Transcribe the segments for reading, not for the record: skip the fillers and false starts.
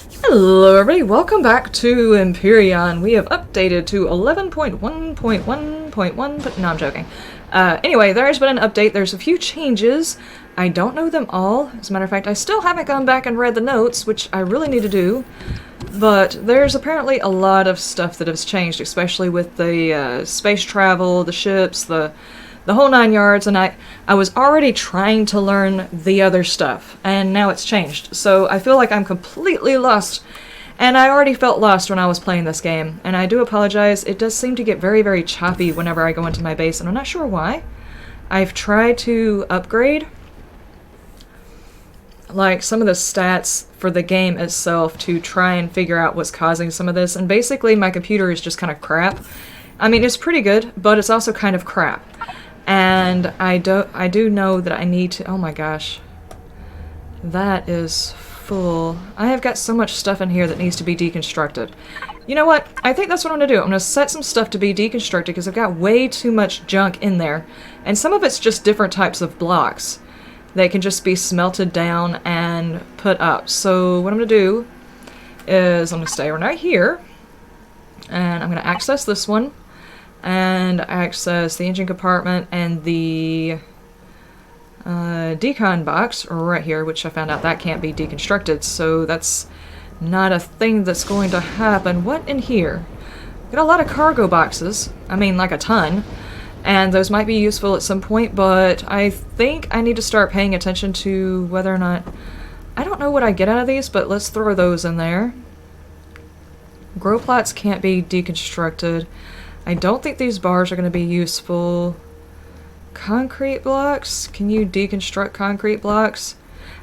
Hello everybody, welcome back to Empyrion. We have updated to 11.1.1.1, but no, I'm joking. Anyway, there's been an update. There's a few changes. I don't know them all. As a matter of fact, I still haven't gone back and read the notes, which I really need to do. But there's apparently a lot of stuff that has changed, especially with the space travel, the ships, the whole 9 yards, and I was already trying to learn the other stuff, and now it's changed. So I feel like I'm completely lost, and I already felt lost when I was playing this game, and I do apologize. It does seem to get very, very choppy whenever I go into my base, and I'm not sure why. I've tried to upgrade, like, some of the stats for the game itself to try and figure out what's causing some of this, and basically my computer is just kind of crap. I mean, it's pretty good, but it's also kind of crap. And I do know that I need to... Oh my gosh. That is full. I have got so much stuff in here that needs to be deconstructed. You know what? I think that's what I'm going to do. I'm going to set some stuff to be deconstructed because I've got way too much junk in there. And some of it's just different types of blocks. They can just be smelted down and put up. So what I'm going to do is I'm going to stay right here. And I'm going to access this one. And access the engine compartment and the decon box right here, which I found out that can't be deconstructed, so that's not a thing that's going to happen. What in here? Got a lot of cargo boxes. I mean, like a ton. And those might be useful at some point, but I think I need to start paying attention to whether or not... I don't know what I get out of these, but let's throw those in there. Grow plots can't be deconstructed. I don't think these bars are going to be useful. Concrete blocks? Can you deconstruct concrete blocks?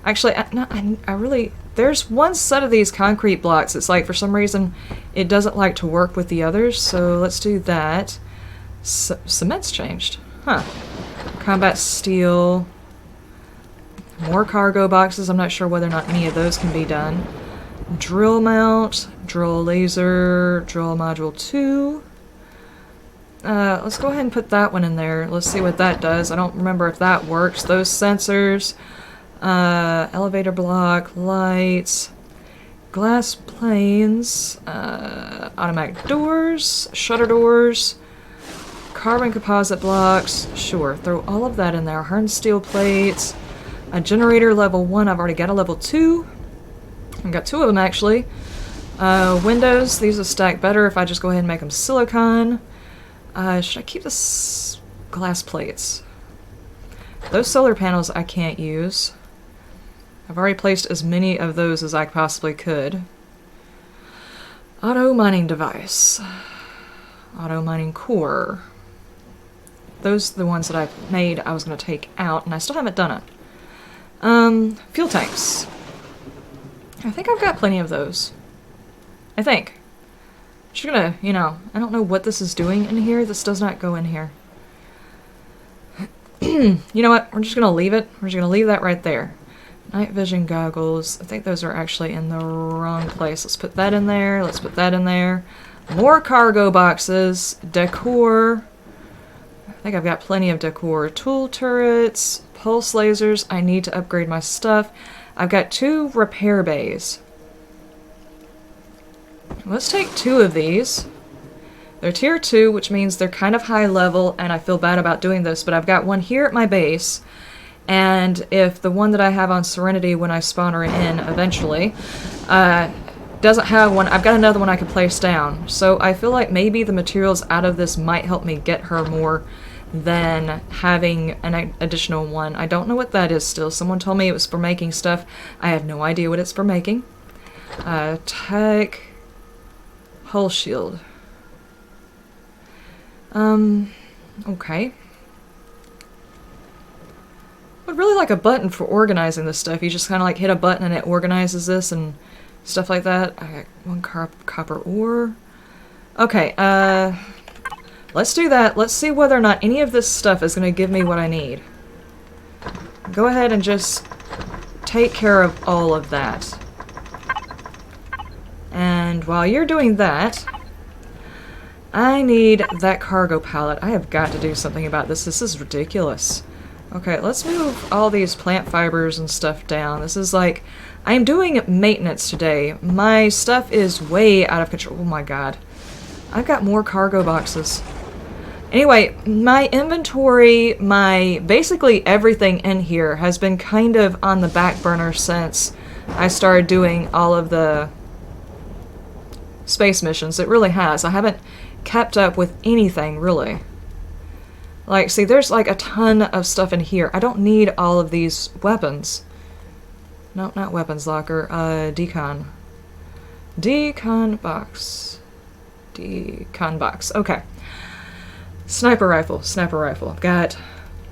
Actually, I really... There's one set of these concrete blocks. It's like, for some reason, it doesn't like to work with the others, so let's do that. Cement's changed. Huh. Combat steel. More cargo boxes. I'm not sure whether or not any of those can be done. Drill mount. Drill laser. Drill module 2. Let's go ahead and put that one in there. Let's see what that does. I don't remember if that works. Those sensors, elevator block, lights, glass planes, automatic doors, shutter doors, carbon composite blocks. Sure, throw all of that in there. Hardened steel plates, a generator level 1. I've already got a level 2. I've got 2 of them actually. Windows, these will stack better if I just go ahead and make them silicon. Should I keep the glass plates? Those solar panels I can't use. I've already placed as many of those as I possibly could. Auto mining device. Auto mining core. Those are the ones that I've made I was going to take out, and I still haven't done it. Fuel tanks. I think I've got plenty of those. I think. Just gonna, you know, I don't know what this is doing in here. This does not go in here. You know what? We're just gonna leave it. We're just gonna leave that right there. Night vision goggles. I think those are actually in the wrong place. Let's put that in there. Let's put that in there. More cargo boxes. Decor. I think I've got plenty of decor. Tool turrets. Pulse lasers. I need to upgrade my stuff. I've got 2 repair bays. Let's take 2 of these. They're tier 2, which means they're kind of high level, and I feel bad about doing this, but I've got one here at my base, and if the one that I have on Serenity when I spawn her in eventually doesn't have one, I've got another one I can place down. So I feel like maybe the materials out of this might help me get her more than having an additional one. I don't know what that is still. Someone told me it was for making stuff. I have no idea what it's for making. Tech... Hull shield. Okay. Would really like a button for organizing this stuff. You just kind of like hit a button and it organizes this and stuff like that. I got 1 copper ore. Okay, let's do that. Let's see whether or not any of this stuff is going to give me what I need. Go ahead and just take care of all of that. And while you're doing that, I need that cargo pallet. I have got to do something about this. This is ridiculous. Okay, let's move all these plant fibers and stuff down. This is like, I'm doing maintenance today. My stuff is way out of control. Oh my god. I've got more cargo boxes. Anyway, my inventory, basically everything in here has been kind of on the back burner since I started doing all of the space missions. It really has. I haven't kept up with anything, really. Like, see, there's like a ton of stuff in here. I don't need all of these weapons. No, not weapons locker. Decon. Decon box. Decon box. Okay. Sniper rifle. Sniper rifle. I've got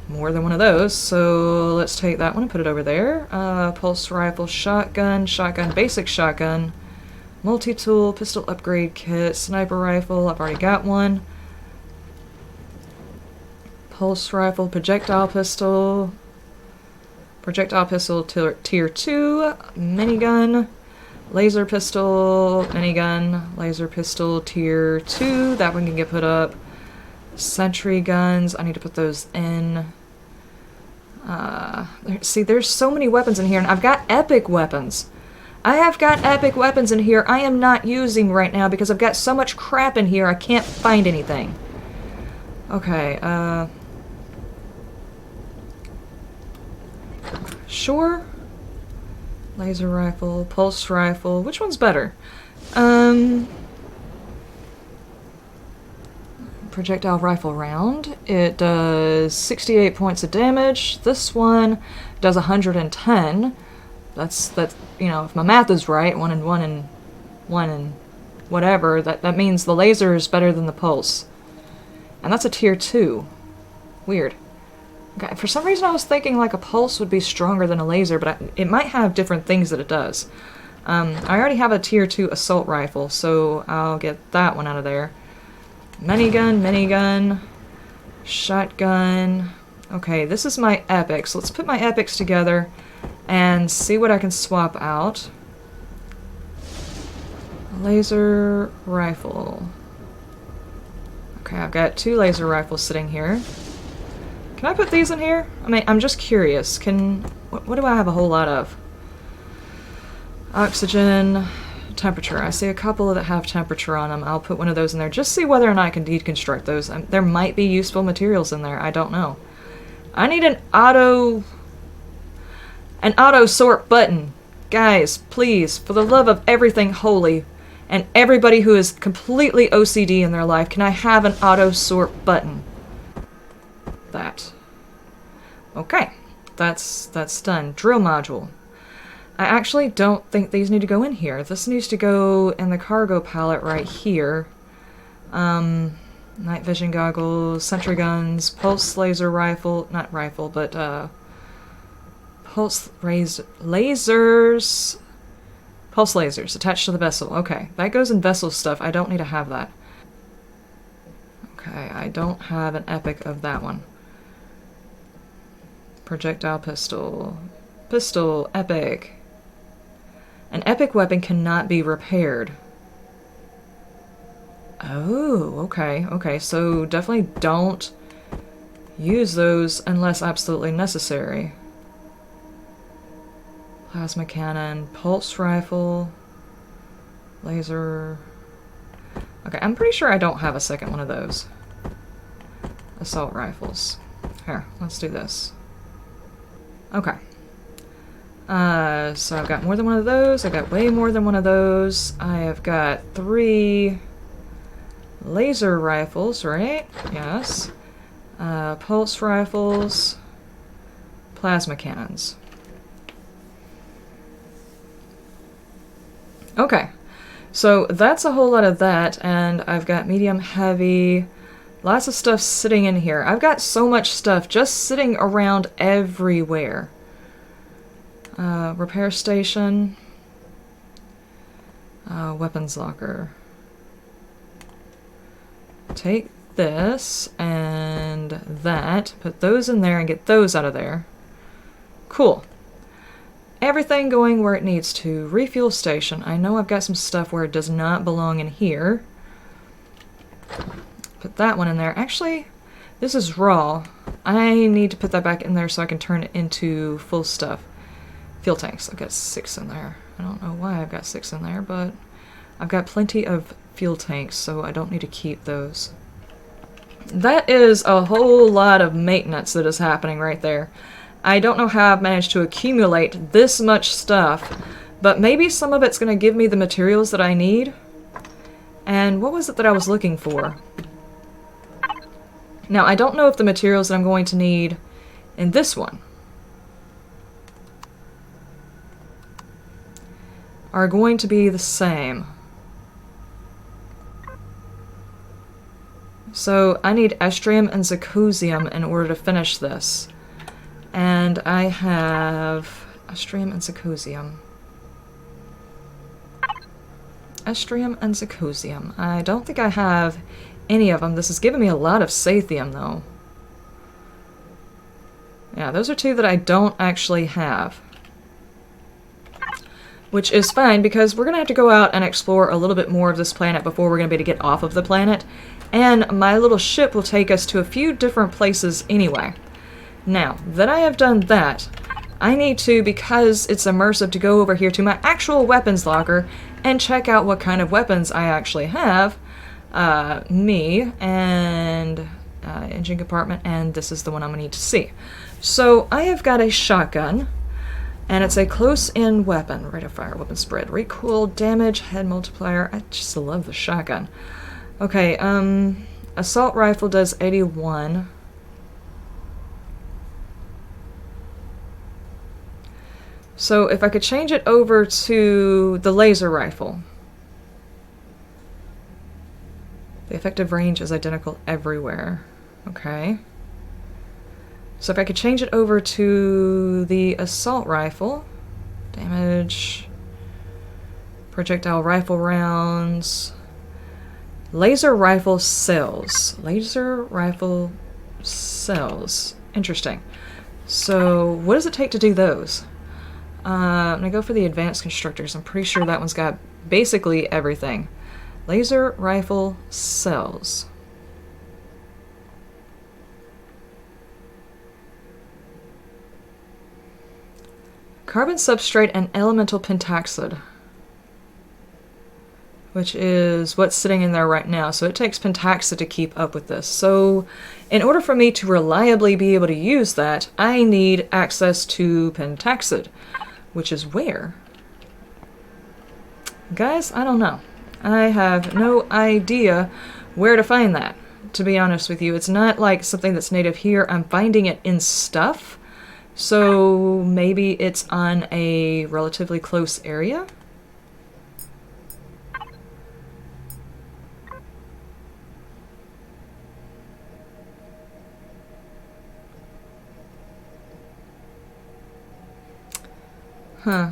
more than one of those, so let's take that one and put it over there. Pulse rifle, shotgun, shotgun, basic shotgun, multi-tool, pistol upgrade kit, sniper rifle. I've already got one. Pulse rifle, projectile pistol tier 2, minigun, laser pistol, minigun, laser pistol tier 2, that one can get put up. Sentry guns, I need to put those in. See, there's so many weapons in here, and I've got epic weapons. I have got epic weapons in here I am not using right now because I've got so much crap in here I can't find anything. Okay, sure. Laser rifle, pulse rifle. Which one's better? Projectile rifle round. It does 68 points of damage. This one does 110. That's you know, if my math is right, 1 and 1 and 1 and whatever, that means the laser is better than the pulse. And that's a tier 2. Weird. Okay, for some reason I was thinking like a pulse would be stronger than a laser, but it might have different things that it does. I already have a tier 2 assault rifle, so I'll get that one out of there. Minigun, minigun, shotgun. Okay, this is my epics. Let's put my epics together and see what I can swap out. Laser rifle. Okay, I've got 2 laser rifles sitting here. Can I put these in here? I mean, I'm just curious. What do I have a whole lot of? Oxygen, temperature. I see a couple that have temperature on them. I'll put one of those in there. Just see whether or not I can deconstruct those. There might be useful materials in there. I don't know. I need an auto sort button. Guys, please, for the love of everything holy and everybody who is completely OCD in their life, can I have an auto sort button? That. Okay, that's done. Drill module. I actually don't think these need to go in here. This needs to go in the cargo pallet right here. Night vision goggles, sentry guns, pulse laser rifle, not rifle, but pulse lasers. Pulse lasers attached to the vessel. Okay, that goes in vessel stuff. I don't need to have that. Okay, I don't have an epic of that one. Projectile pistol. Pistol, epic. An epic weapon cannot be repaired. Oh, okay, okay, so definitely don't use those unless absolutely necessary. Plasma cannon, pulse rifle, laser. Okay, I'm pretty sure I don't have a second one of those. Assault rifles. Here, let's do this. Okay. So I've got more than one of those. I've got way more than one of those. I have got 3 laser rifles, right? Yes. Pulse rifles. Plasma cannons. Okay. So that's a whole lot of that, and I've got medium heavy. Lots of stuff sitting in here. I've got so much stuff just sitting around everywhere. Repair station. Weapons locker. Take this and that. Put those in there and get those out of there. Cool. Everything going where it needs to. Refuel station. I know I've got some stuff where it does not belong in here. Put that one in there. Actually, This is raw. I need to put that back in there so I can turn it into full stuff. Fuel tanks. I've got 6 in there. I don't know why I've got 6 in there, but I've got plenty of fuel tanks, so I don't need to keep those. That is a whole lot of maintenance that is happening right there. I don't know how I've managed to accumulate this much stuff, but maybe some of it's going to give me the materials that I need. And what was it that I was looking for? Now, I don't know if the materials that I'm going to need in this one are going to be the same. So I need estrium and zirconium in order to finish this. And I have estrium and zirconium. Estrium and zirconium. I don't think I have any of them. This is giving me a lot of sathium, though. Yeah, those are 2 that I don't actually have. Which is fine, because we're going to have to go out and explore a little bit more of this planet before we're going to be able to get off of the planet. And my little ship will take us to a few different places anyway. Now, that I have done that, I need to, because it's immersive, to go over here to my actual weapons locker and check out what kind of weapons I actually have. Me, and engine compartment, and this is the one I'm going to need to see. So, I have got a shotgun, and it's a close-in weapon. Rate of fire, weapon spread, recoil, damage, head multiplier. I just love the shotgun. Okay, assault rifle does 81. So if I could change it over to the laser rifle. The effective range is identical everywhere. Okay. So if I could change it over to the assault rifle. Damage. Projectile rifle rounds. Laser rifle cells. Laser rifle cells. Interesting. So what does it take to do those? I'm going to go for the advanced constructors. I'm pretty sure that one's got basically everything. Laser rifle cells. Carbon substrate and elemental pentaxid, which is what's sitting in there right now. So it takes pentaxid to keep up with this. So in order for me to reliably be able to use that, I need access to pentaxid, which is where? Guys, I don't know. I have no idea where to find that, to be honest with you. It's not like something that's native here. I'm finding it in stuff. So maybe it's on a relatively close area? Huh.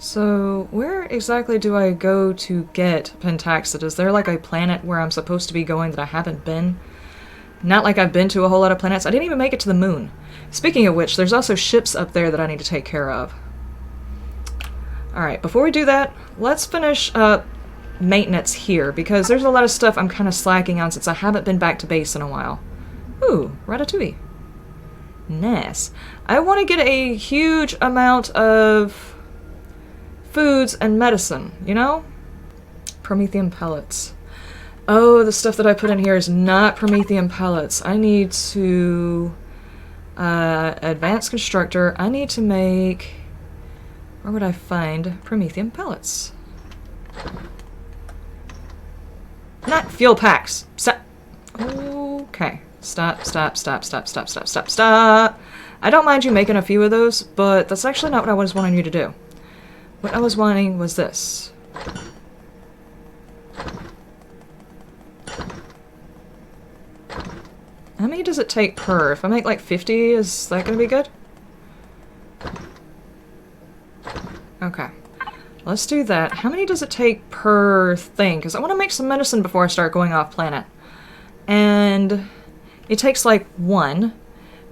So, where exactly do I go to get pentaxid? Is there like a planet where I'm supposed to be going that I haven't been? Not like I've been to a whole lot of planets. I didn't even make it to the moon. Speaking of which, there's also ships up there that I need to take care of. Alright, before we do that, let's finish up maintenance here, because there's a lot of stuff I'm kind of slacking on since I haven't been back to base in a while. Ooh, ratatouille. Nice. I want to get a huge amount of foods and medicine, you know? Promethium pellets. Oh, the stuff that I put in here is not promethium pellets. I need to... advanced constructor. I need to make... Where would I find promethium pellets? Not fuel packs. Stop. Okay. Stop, stop, stop, stop, stop, stop, stop, stop. I don't mind you making a few of those, but that's actually not what I was wanting you to do. What I was wanting was this. How many does it take per? If I make like 50, is that going to be good? Okay. Let's do that. How many does it take per thing? Because I want to make some medicine before I start going off planet. And it takes like 1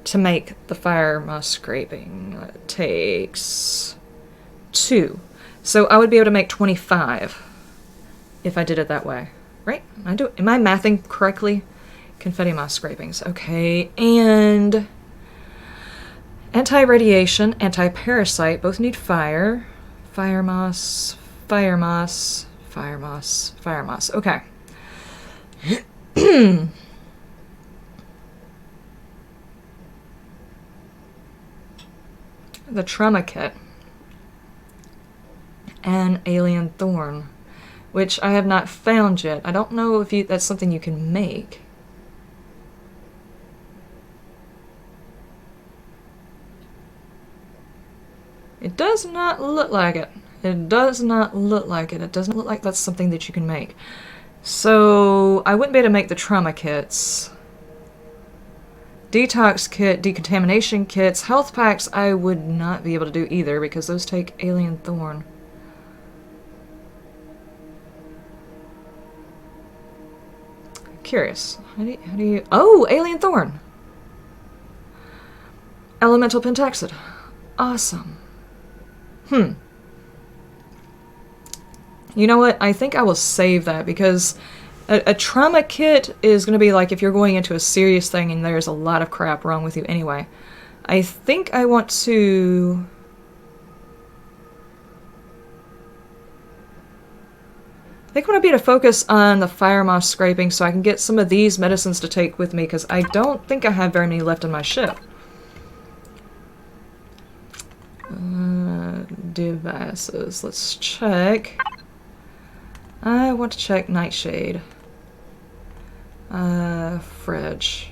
to make the fire moss scraping. It takes 2. So I would be able to make 25 if I did it that way. Right? Am I mathing correctly? Confetti moss scrapings. Okay, and anti-radiation, anti-parasite, both need fire. Fire moss, fire moss, fire moss, fire moss. Okay. The trauma kit. And alien thorn, which I have not found yet. I don't know if that's something you can make. It does not look like it. It does not look like it. It doesn't look like that's something that you can make. So I wouldn't be able to make the trauma kits. Detox kit, decontamination kits, health packs I would not be able to do either because those take alien thorn. Curious. How do you... Oh! Alien thorn! Elemental pentaxid. Awesome. You know what? I think I will save that because a trauma kit is going to be like if you're going into a serious thing and there's a lot of crap wrong with you anyway. I think I want to... I think I want to be able to focus on the fire moss scraping so I can get some of these medicines to take with me because I don't think I have very many left on my ship. Devices. Let's check. I want to check Nightshade. Fridge.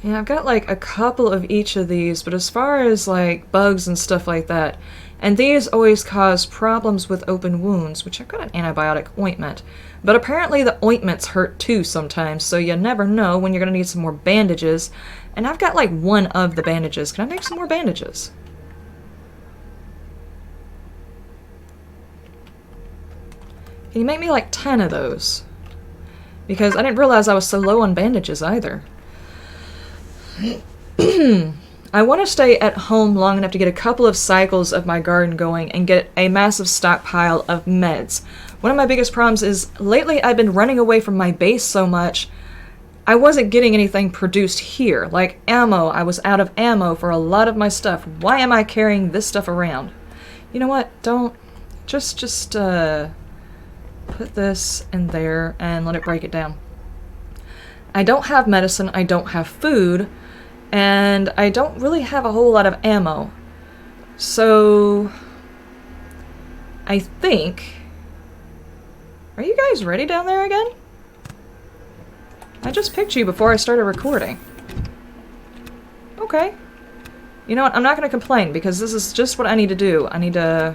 Yeah, I've got like a couple of each of these, but as far as like bugs and stuff like that, and these always cause problems with open wounds, which I've got an antibiotic ointment. But apparently the ointments hurt too sometimes, so you never know when you're going to need some more bandages. And I've got like one of the bandages. Can I make some more bandages? Can you make me like 10 of those? Because I didn't realize I was so low on bandages either. I want to stay at home long enough to get a couple of cycles of my garden going and get a massive stockpile of meds. One of my biggest problems is lately I've been running away from my base so much I wasn't getting anything produced here. Like ammo, I was out of ammo for a lot of my stuff. Why am I carrying this stuff around? You know what? Don't... Just put this in there and let it break it down. I don't have medicine, I don't have food, and I don't really have a whole lot of ammo. So... I think... Are you guys ready down there again? I just picked you before I started recording. Okay. You know what? I'm not going to complain because this is just what I need to do. I need to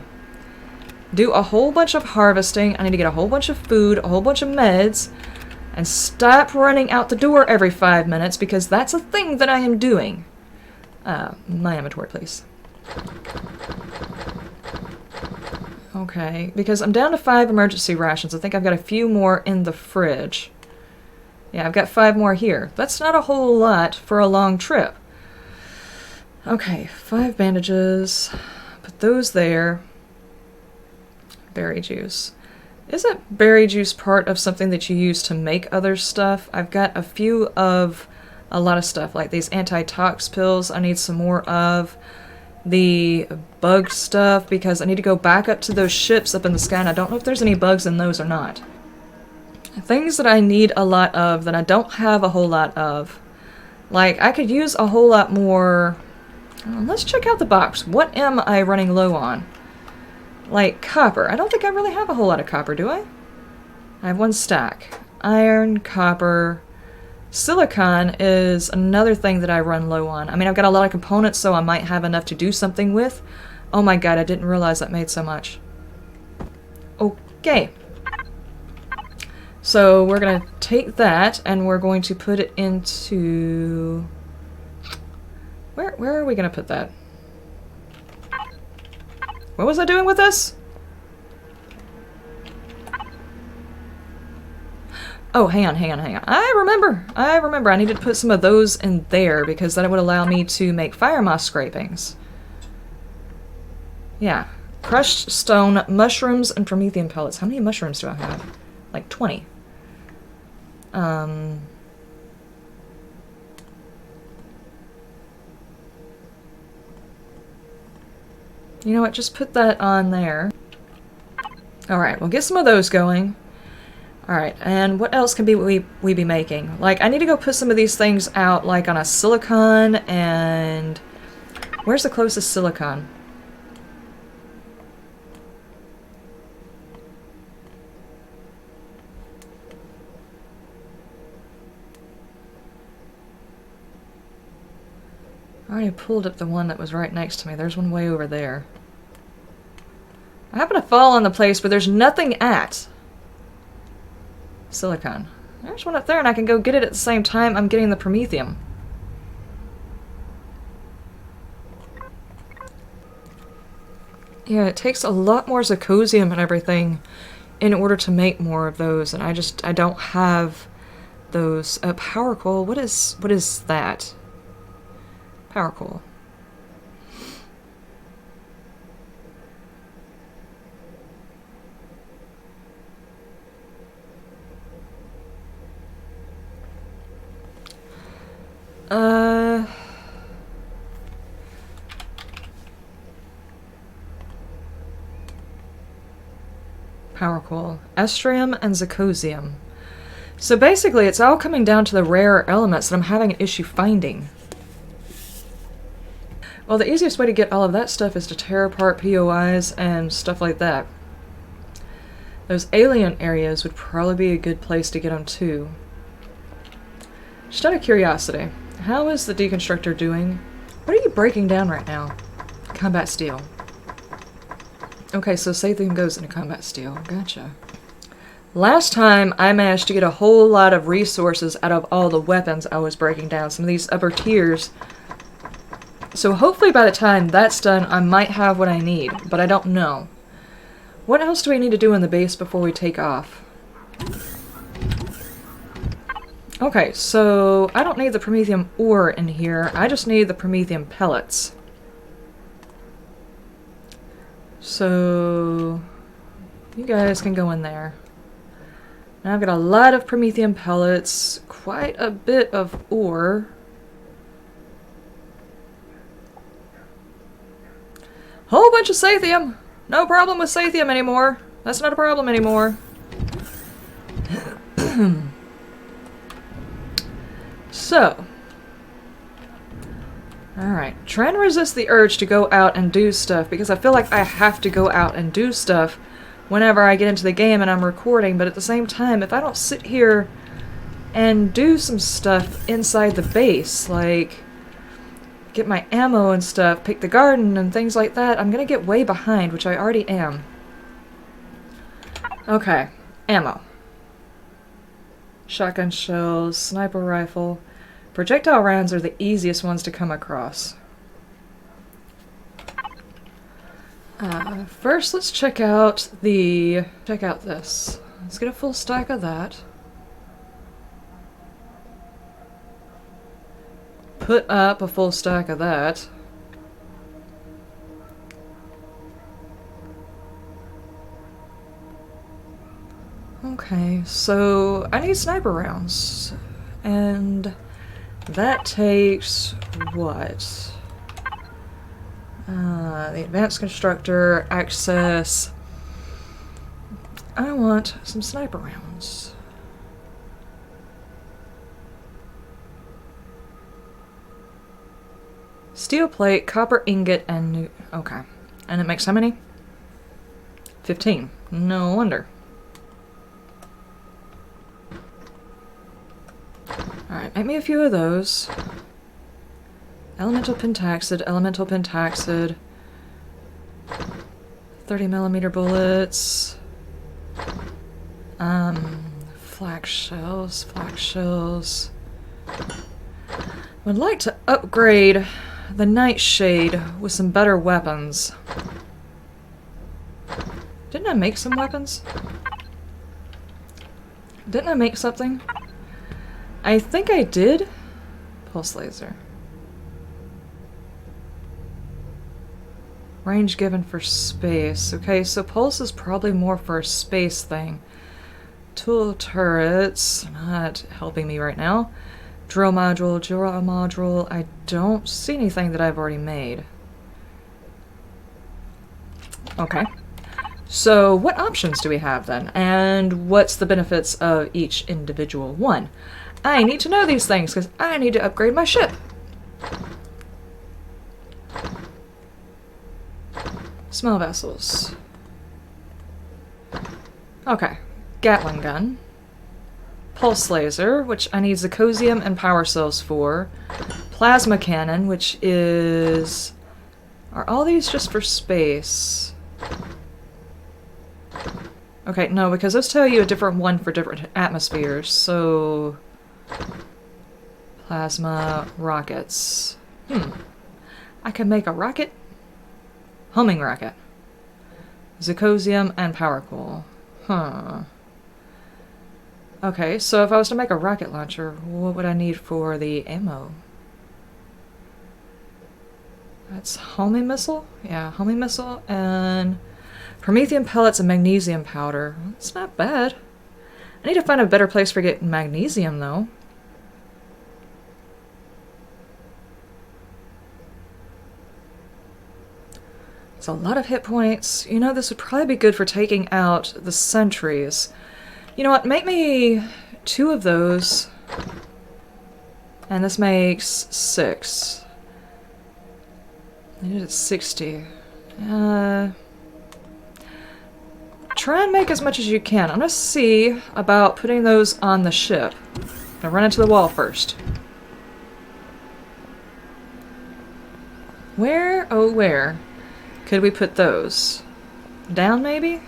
do a whole bunch of harvesting. I need to get a whole bunch of food, a whole bunch of meds, and stop running out the door every 5 minutes because that's a thing that I am doing. My inventory, please. Okay, because I'm down to 5 emergency rations. I think I've got a few more in the fridge. Yeah, I've got 5 more here. That's not a whole lot for a long trip. Okay, 5 bandages. Put those there. Berry juice. Isn't berry juice part of something that you use to make other stuff? I've got a few of a lot of stuff, like these anti-tox pills I need some more of. The bug stuff, because I need to go back up to those ships up in the sky, and I don't know if there's any bugs in those or not. Things that I need a lot of that I don't have a whole lot of. Like, I could use a whole lot more... let's check out the box. What am I running low on? Like, copper. I don't think I really have a whole lot of copper, do I? I have 1 stack. Iron, copper... Silicon is another thing that I run low on. I mean, I've got a lot of components, so I might have enough to do something with. Oh my god, I didn't realize that made so much. Okay. So we're going to take that, and we're going to put it into... Where are we going to put that? What was I doing with this? Oh, hang on. I remember. I needed to put some of those in there because then it would allow me to make fire moss scrapings. Yeah. Crushed stone, mushrooms, and promethium pellets. How many mushrooms do I have? Like 20. You know what? Just put that on there. Alright, we'll get some of those going. Alright, and what else can we be making? Like, I need to go put some of these things out, like, on a silicon, and... Where's the closest silicon? I already pulled up the one that was right next to me. There's one way over there. I happen to fall on the place where there's nothing at. Silicon. There's one up there, and I can go get it at the same time I'm getting the promethium. Yeah, it takes a lot more zirconium and everything in order to make more of those, and I don't have those. Power coal. What is that? Power coal. Power coal. Estrium and zirconium. So basically, it's all coming down to the rare elements that I'm having an issue finding. Well, the easiest way to get all of that stuff is to tear apart POIs and stuff like that. Those alien areas would probably be a good place to get them too. Just out of curiosity, how is the deconstructor doing? What are you breaking down right now? Combat steel. Okay, so Sathium goes into combat steel. Gotcha. Last time, I managed to get a whole lot of resources out of all the weapons I was breaking down. Some of these upper tiers. So hopefully by the time that's done, I might have what I need, but I don't know. What else do we need to do in the base before we take off? Okay, so I don't need the promethium ore in here. I just need the promethium pellets. So you guys can go in there. Now I've got a lot of promethium pellets, quite a bit of ore. Whole bunch of Sathium! No problem with Sathium anymore. That's not a problem anymore. So. Alright. Trying to resist the urge to go out and do stuff, because I feel like I have to go out and do stuff whenever I get into the game and I'm recording, but at the same time, if I don't sit here and do some stuff inside the base, like get my ammo and stuff, pick the garden and things like that, I'm gonna get way behind, which I already am. Okay, ammo. Shotgun shells, sniper rifle. Projectile rounds are the easiest ones to come across. First, let's check out this. Let's get a full stack of that. Put up a full stack of that. Okay, so I need sniper rounds. And that takes what? The advanced constructor, access. I want some sniper rounds. Steel plate, copper ingot, and new. Okay. And it makes how many? 15. No wonder. Alright, make me a few of those. Elemental pentaxid, elemental pentaxid. 30mm bullets. Flak shells, flak shells. Would like to upgrade the Nightshade with some better weapons. Didn't I make some weapons? Didn't I make something? I think I did. Pulse laser. Range given for space. Okay, so pulse is probably more for a space thing. Tool turrets, not helping me right now. Drill module. I don't see anything that I've already made. Okay. So what options do we have then? And what's the benefits of each individual one? I need to know these things because I need to upgrade my ship. Small vessels. Okay. Gatling gun. Pulse laser, which I need zirconium and power cells for. Plasma cannon, which is... Are all these just for space? Okay, no, because those tell you a different one for different atmospheres, so... Plasma rockets. I can make a rocket? Homing rocket. Zirconium and power cool. Huh. Okay, so if I was to make a rocket launcher, what would I need for the ammo? That's homing missile? Yeah, homing missile and Promethium pellets and magnesium powder. That's not bad. I need to find a better place for getting magnesium, though. It's a lot of hit points. You know, this would probably be good for taking out the sentries. You know what? Make me 2 of those. And this makes 6. I need it at 60. Try and make as much as you can. I'm gonna see about putting those on the ship. I'm gonna run into the wall first. Where, oh where, could we put those? Down, maybe?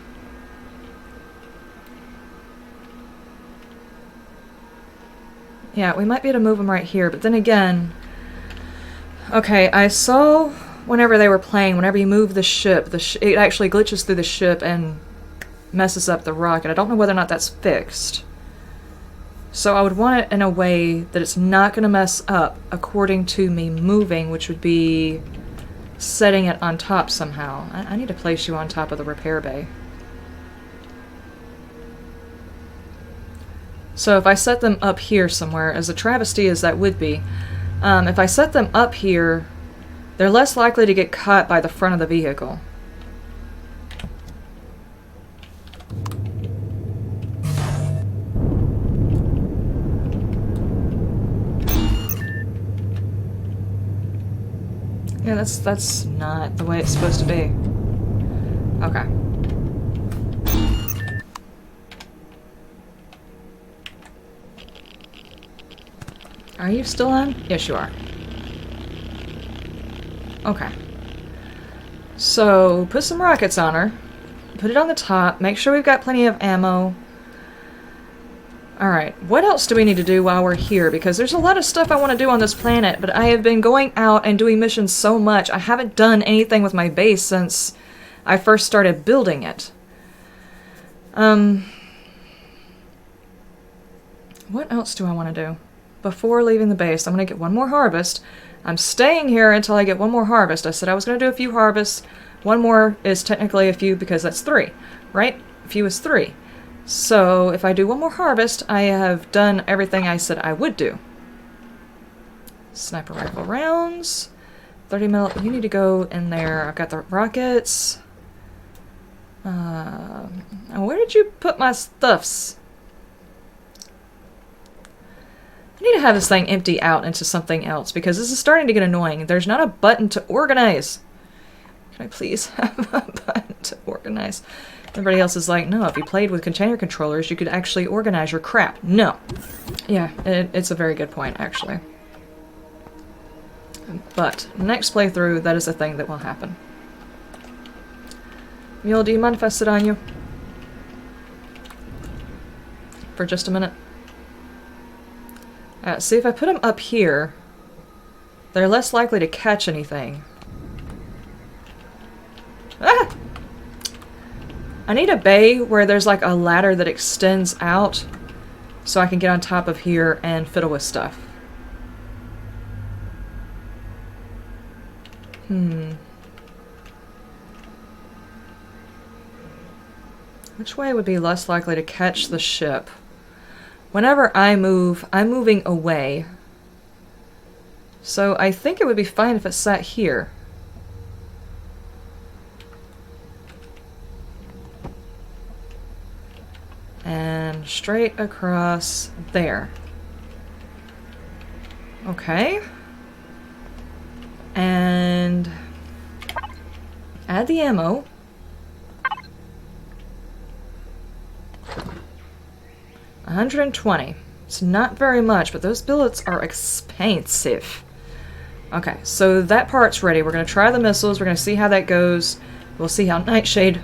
Yeah, we might be able to move them right here, but then again... Okay, I saw whenever they were playing, whenever you move the ship, it actually glitches through the ship and messes up the rocket. I don't know whether or not that's fixed. So I would want it in a way that it's not going to mess up according to me moving, which would be setting it on top somehow. I need to place you on top of the repair bay. So if I set them up here somewhere, as a travesty as that would be, if I set them up here, they're less likely to get caught by the front of the vehicle. Yeah, that's not the way it's supposed to be. Okay. Are you still on? Yes, you are. Okay. So, put some rockets on her. Put it on the top. Make sure we've got plenty of ammo. Alright, what else do we need to do while we're here? Because there's a lot of stuff I want to do on this planet, but I have been going out and doing missions so much, I haven't done anything with my base since I first started building it. What else do I want to do? Before leaving the base, I'm going to get one more harvest. I'm staying here until I get one more harvest. I said I was going to do a few harvests. One more is technically a few because that's 3, right? A few is 3. So, if I do one more harvest, I have done everything I said I would do. Sniper rifle rounds. 30 mil. You need to go in there. I've got the rockets. Where did you put my stuffs? I need to have this thing empty out into something else because this is starting to get annoying. There's not a button to organize. Can I please have a button to organize? Everybody else is like, no, if you played with container controllers, you could actually organize your crap. No. Yeah, it's a very good point, actually. But, next playthrough, that is a thing that will happen. Mule, do you mind if I sit on you? For just a minute? See, if I put them up here, they're less likely to catch anything. Ah! I need a bay where there's like a ladder that extends out so I can get on top of here and fiddle with stuff. Which way would be less likely to catch the ship? Whenever I move, I'm moving away. So I think it would be fine if it sat here. And straight across there. Okay. And add the ammo. $120. It's not very much, but those billets are expensive. Okay, so that part's ready. We're going to try the missiles. We're going to see how that goes. We'll see how Nightshade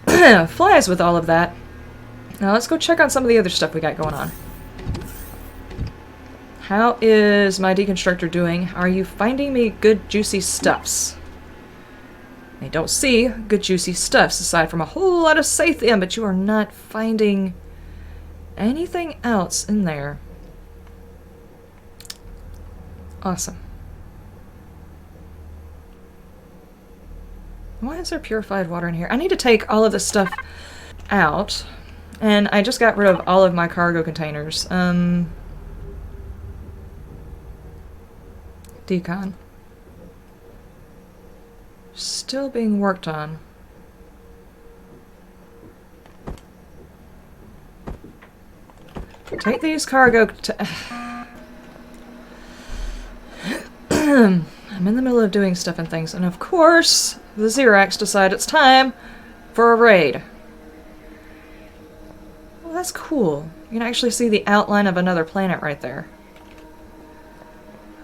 flies with all of that. Now let's go check on some of the other stuff we got going on. How is my deconstructor doing? Are you finding me good juicy stuffs? I don't see good juicy stuffs aside from a whole lot of Sathium, but you are not finding anything else in there. Awesome. Why is there purified water in here? I need to take all of this stuff out. And I just got rid of all of my cargo containers. Decon. Still being worked on. Take these cargo I'm in the middle of doing stuff and things, and of course, the Xerax decide it's time for a raid. Well, that's cool. You can actually see the outline of another planet right there.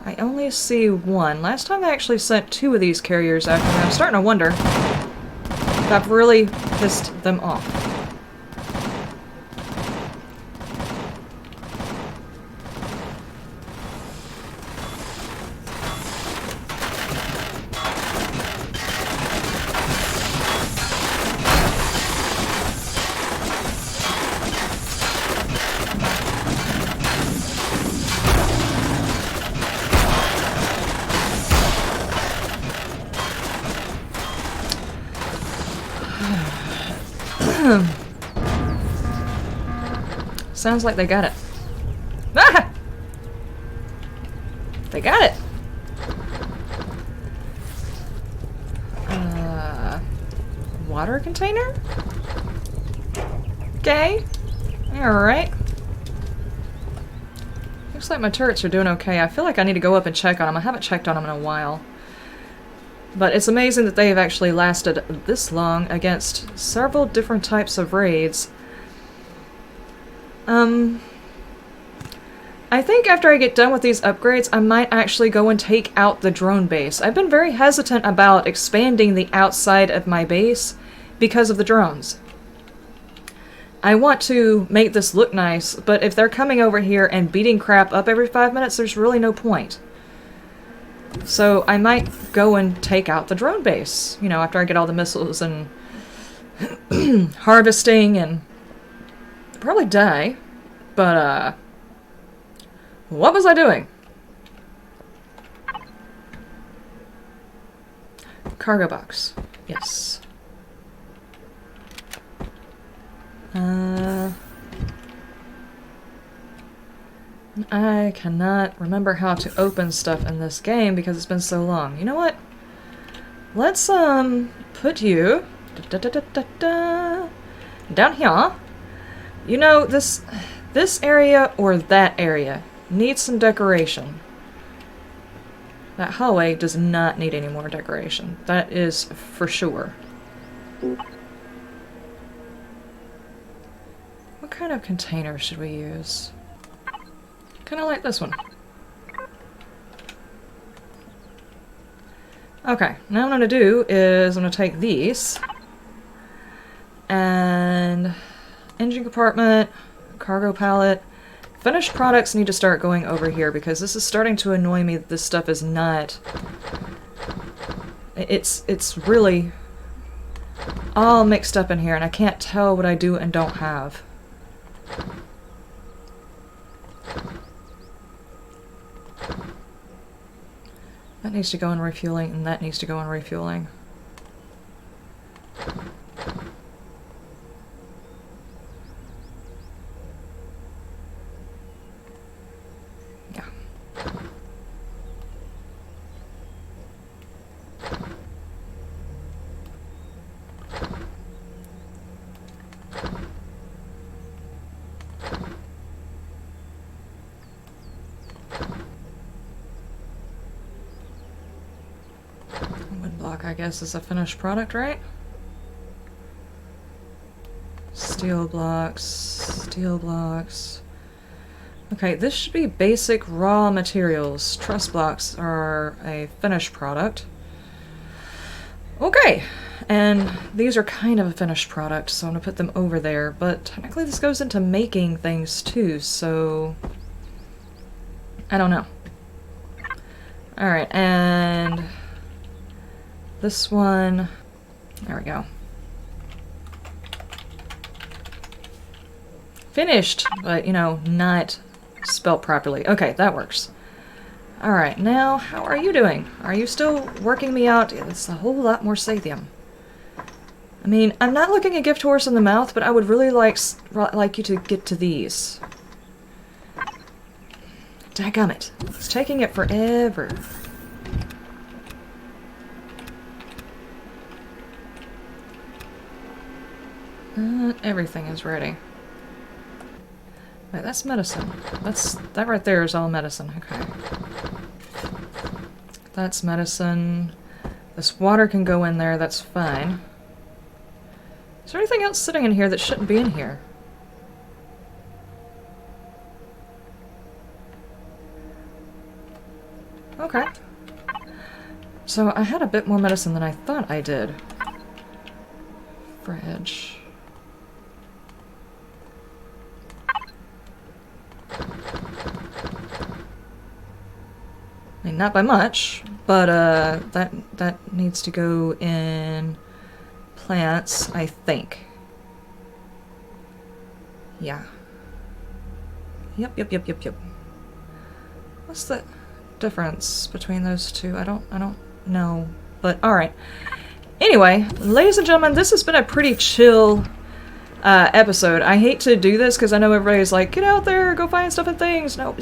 I only see one. Last time I actually sent 2 of these carriers after me. I'm starting to wonder if I've really pissed them off. Sounds like they got it. Ah! They got it! Water container? Okay. Alright. Looks like my turrets are doing okay. I feel like I need to go up and check on them. I haven't checked on them in a while. But it's amazing that they have actually lasted this long against several different types of raids. I think after I get done with these upgrades, I might actually go and take out the drone base. I've been very hesitant about expanding the outside of my base because of the drones. I want to make this look nice, but if they're coming over here and beating crap up every 5 minutes, there's really no point. So I might go and take out the drone base, you know, after I get all the missiles and harvesting, and probably die. But, what was I doing? Cargo box. Yes. I cannot remember how to open stuff in this game because it's been so long. You know what? Let's, put you down here. You know, this area or that area needs some decoration. That hallway does not need any more decoration. That is for sure. What kind of container should we use? Kind of like this one. Okay, now what I'm going to do is I'm going to take these and engine compartment, cargo pallet. Finished products need to start going over here because this is starting to annoy me that this stuff is not... It's really all mixed up in here and I can't tell what I do and don't have. That needs to go in refueling, and that needs to go in refueling. block, I guess, is a finished product, right? Steel blocks, steel blocks. Okay, this should be basic raw materials. Truss blocks are a finished product. Okay, and these are kind of a finished product, so I'm gonna put them over there, but technically this goes into making things too, so I don't know. Alright, and this one, there we go. Finished, but, you know, not spelt properly. Okay, that works. Alright, now, how are you doing? Are you still working me out? Yeah, that's a whole lot more Sathium. I mean, I'm not looking a gift horse in the mouth, but I would really like you to get to these. Dadgummit. It's taking it forever. Everything is ready. Wait, that's medicine. That right there is all medicine. Okay. That's medicine. This water can go in there, that's fine. Is there anything else sitting in here that shouldn't be in here? Okay. So I had a bit more medicine than I thought I did. Fridge. I mean, not by much, but that needs to go in plants, I think. Yeah. Yep. What's the difference between those two? I don't know. But alright. Anyway, ladies and gentlemen, this has been a pretty chill episode. I hate to do this because I know everybody's like, get out there, go find stuff and things. No,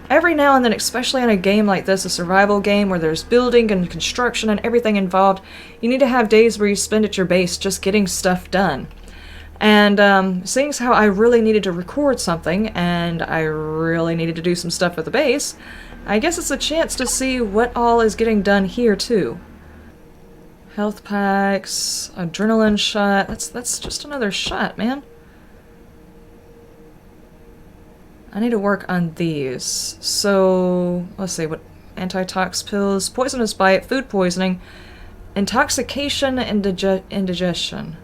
every now and then, especially on a game like this, a survival game where there's building and construction and everything involved, you need to have days where you spend at your base just getting stuff done. And seeing as how I really needed to record something and I really needed to do some stuff at the base, I guess it's a chance to see what all is getting done here too. Health packs, adrenaline shot. That's just another shot, man. I need to work on these. So, let's see, what antitox pills, poisonous bite, food poisoning, intoxication and indigestion.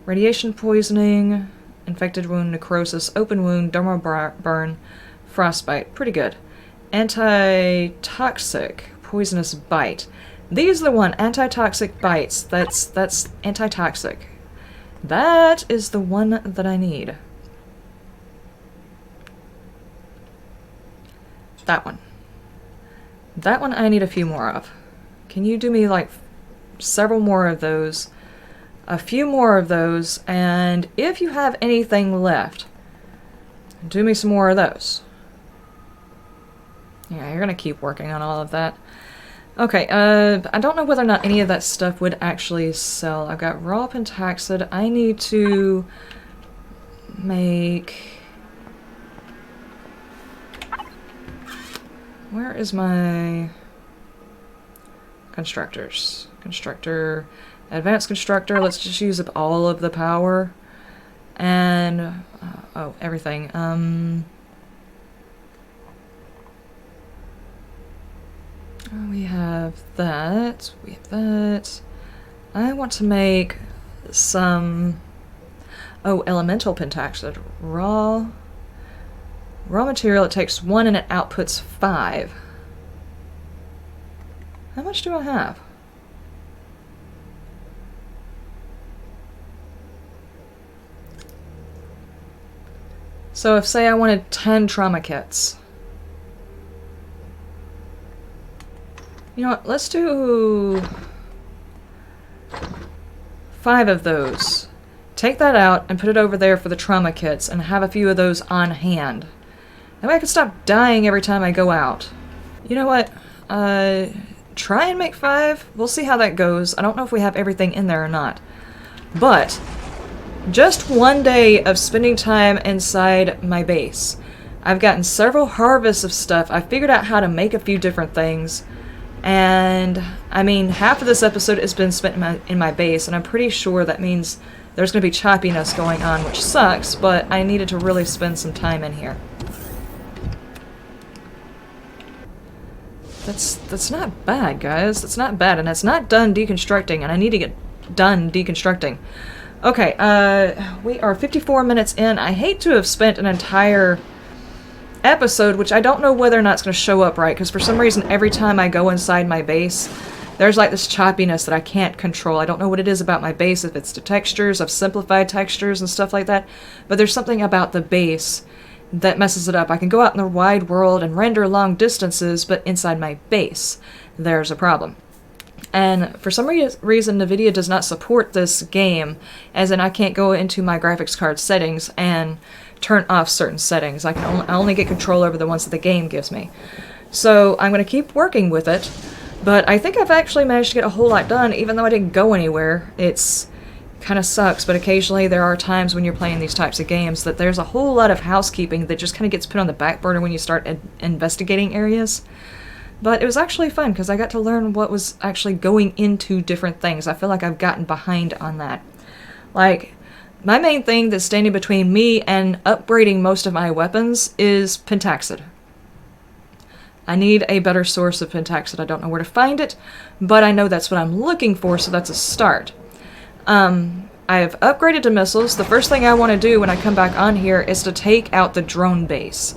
Radiation poisoning, infected wound, necrosis, open wound, dermal burn, frostbite. Pretty good. Antitoxic, poisonous bite. These are the one, antitoxic bites. That's antitoxic. That is the one that I need. That one. That one I need a few more of. Can you do me like several more of those? A few more of those, and if you have anything left, do me some more of those. Yeah, you're gonna keep working on all of that. Okay, I don't know whether or not any of that stuff would actually sell. I've got raw pentaxid. I need to make... Where is my constructors? Constructor, advanced constructor. Let's just use up all of the power. And, oh, everything. We have that. We have that. I want to make some... Oh, elemental pentaxid. Raw material, it takes 1 and it outputs 5. How much do I have? So if, say, I wanted 10 trauma kits. You know what, let's do 5 of those. Take that out and put it over there for the trauma kits and have a few of those on hand. That way I can stop dying every time I go out. You know what, try and make 5. We'll see how that goes. I don't know if we have everything in there or not. But just one day of spending time inside my base. I've gotten several harvests of stuff. I figured out how to make a few different things. And, I mean, half of this episode has been spent in my base, and I'm pretty sure that means there's going to be choppiness going on, which sucks, but I needed to really spend some time in here. That's not bad, guys. That's not bad, and it's not done deconstructing, and I need to get done deconstructing. Okay, we are 54 minutes in. I hate to have spent an entire episode, which I don't know whether or not it's going to show up right, because for some reason every time I go inside my base, there's like this choppiness that I can't control. I don't know what it is about my base, if it's the textures, I've simplified textures and stuff like that, but there's something about the base that messes it up. I can go out in the wide world and render long distances, but inside my base, there's a problem. And for some reason, NVIDIA does not support this game, as in I can't go into my graphics card settings and turn off certain settings. I only get control over the ones that the game gives me. So I'm going to keep working with it, but I think I've actually managed to get a whole lot done, even though I didn't go anywhere. It's kind of sucks, but occasionally there are times when you're playing these types of games that there's a whole lot of housekeeping that just kind of gets put on the back burner when you start investigating areas. But it was actually fun, because I got to learn what was actually going into different things. I feel like I've gotten behind on that. Like, my main thing that's standing between me and upgrading most of my weapons is pentaxid. I need a better source of pentaxid. I don't know where to find it, but I know that's what I'm looking for, so that's a start. I have upgraded to missiles. The first thing I want to do when I come back on here is to take out the drone base.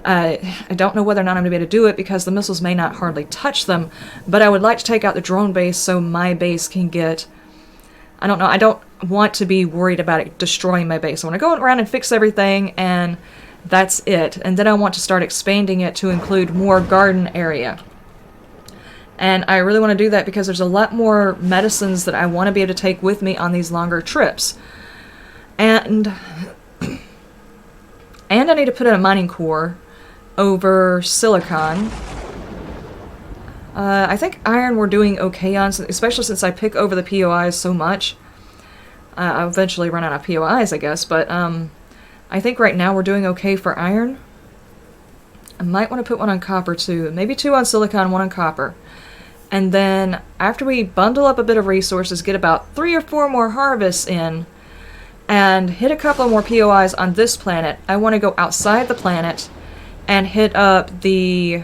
I don't know whether or not I'm going to be able to do it because the missiles may not hardly touch them, but I would like to take out the drone base so my base can get... I don't know, I don't want to be worried about it destroying my base. I want to go around and fix everything, and that's it. And then I want to start expanding it to include more garden area. And I really want to do that because there's a lot more medicines that I want to be able to take with me on these longer trips. And I need to put in a mining core over silicon. I think iron we're doing okay on, especially since I pick over the POIs so much. I'll eventually run out of POIs, I guess, but I think right now we're doing okay for iron. I might want to put one on copper too. Maybe 2 on silicon, 1 on copper. And then after we bundle up a bit of resources, get about 3 or 4 more harvests in, and hit a couple of more POIs on this planet, I want to go outside the planet and hit up the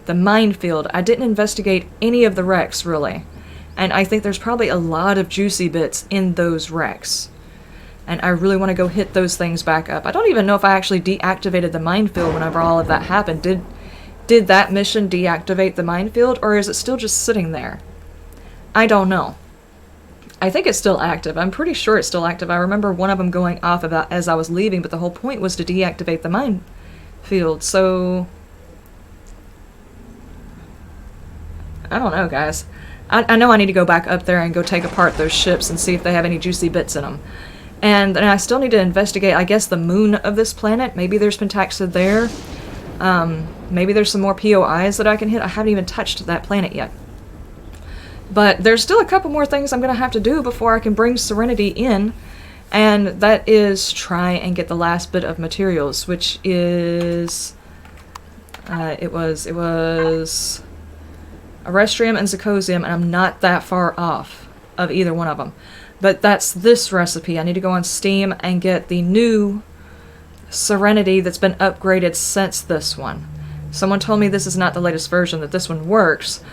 minefield. I didn't investigate any of the wrecks, really. And I think there's probably a lot of juicy bits in those wrecks. And I really want to go hit those things back up. I don't even know if I actually deactivated the minefield whenever all of that happened. Did that mission deactivate the minefield, or is it still just sitting there? I don't know. I think it's still active. I'm pretty sure it's still active. I remember one of them going off about as I was leaving, but the whole point was to deactivate the minefield, so... I don't know, guys. I know I need to go back up there and go take apart those ships and see if they have any juicy bits in them. And then I still need to investigate, I guess, the moon of this planet. Maybe there's pentaxid there. Maybe there's some more POIs that I can hit. I haven't even touched that planet yet. But there's still a couple more things I'm going to have to do before I can bring Serenity in. And that is try and get the last bit of materials, which is... it was Arestrium and Zirconium, and I'm not that far off of either one of them. But that's this recipe. I need to go on Steam and get the new Serenity that's been upgraded since this one. Someone told me this is not the latest version, that this one works,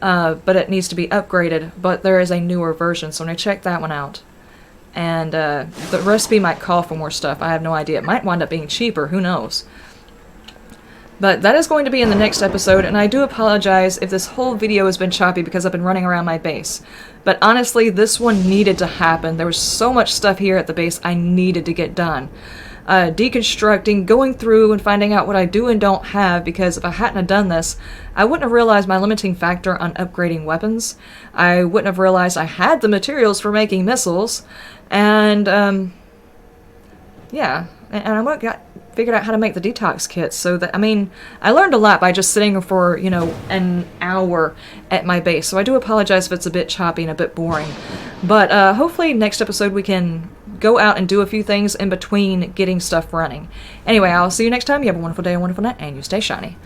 but it needs to be upgraded, but there is a newer version, so I'm going to check that one out. And the recipe might call for more stuff. I have no idea. It might wind up being cheaper. Who knows? But that is going to be in the next episode, and I do apologize if this whole video has been choppy because I've been running around my base. But honestly, this one needed to happen. There was so much stuff here at the base I needed to get done. Deconstructing, going through and finding out what I do and don't have, because if I hadn't have done this, I wouldn't have realized my limiting factor on upgrading weapons. I wouldn't have realized I had the materials for making missiles, and yeah, and I would have figured out how to make the detox kits, so that, I mean, I learned a lot by just sitting for, you know, an hour at my base, so I do apologize if it's a bit choppy and a bit boring, but hopefully next episode we can go out and do a few things in between getting stuff running. Anyway, I'll see you next time. You have a wonderful day, a wonderful night, and you stay shiny.